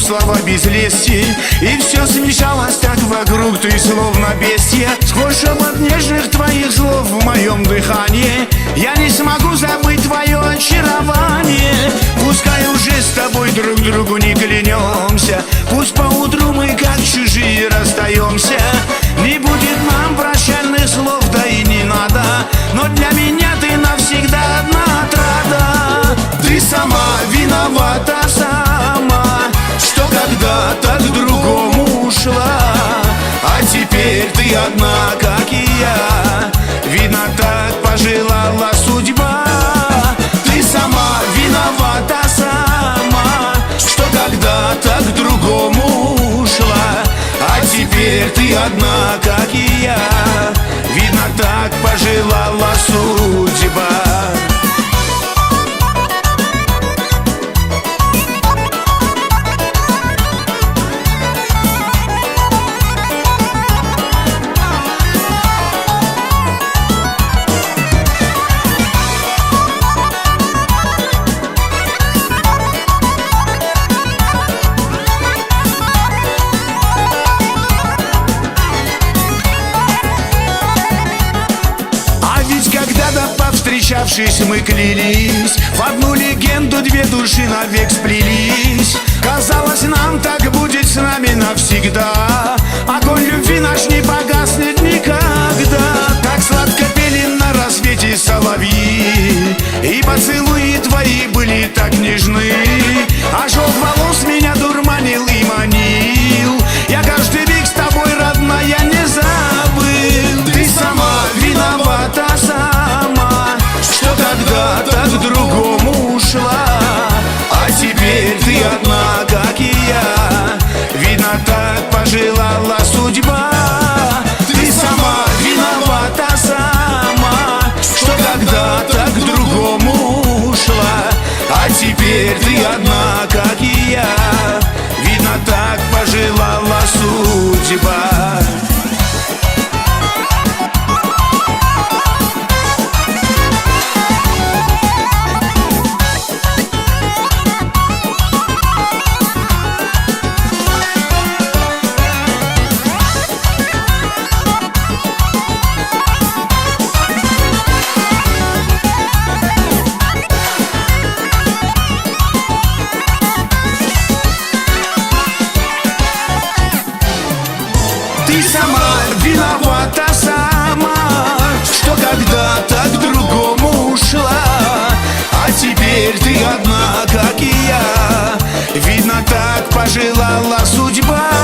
слова без лести, и все смешалось так вокруг, ты словно бестия. Сквозь шепот нежных твоих слов в моем дыхании я не смогу забыть твое очарование. Пускай уже с тобой друг другу не клянемся, пусть поутру мы как чужие расстаемся. Не будет нам прощальных слов, да и не надо, но для меня ты навсегда одна отрада. Ты сама виновата, сама, что когда-то к другому ушла, а теперь ты одна, как и я. Видно, так пожелала судьба. Ты сама виновата, сама, что когда-то к другому ушла, а теперь ты одна, как и я. Видно, так пожелала судьба. Повстречавшись, мы клялись, в одну легенду две души навек сплелись. Казалось, нам так будет с нами навсегда, огонь любви наш не погаснет никогда. Так сладко пели на рассвете соловьи, и поцелуи твои были так нежны. Ожог волос меня дурманил и манил, я каждый миг с тобой, родная, не забыл. Ты сама виновата, сама, что когда-то к другому ушла, а теперь ты одна, как и я. Видно, так пожелала судьба. Ты сама виновата, сама, что когда-то к другому ушла, а теперь ты одна, как и я. Видно, так пожелала судьба. Ты сама виновата, сама, что когда-то к другому ушла, а теперь ты одна, как и я. Видно, так пожелала судьба.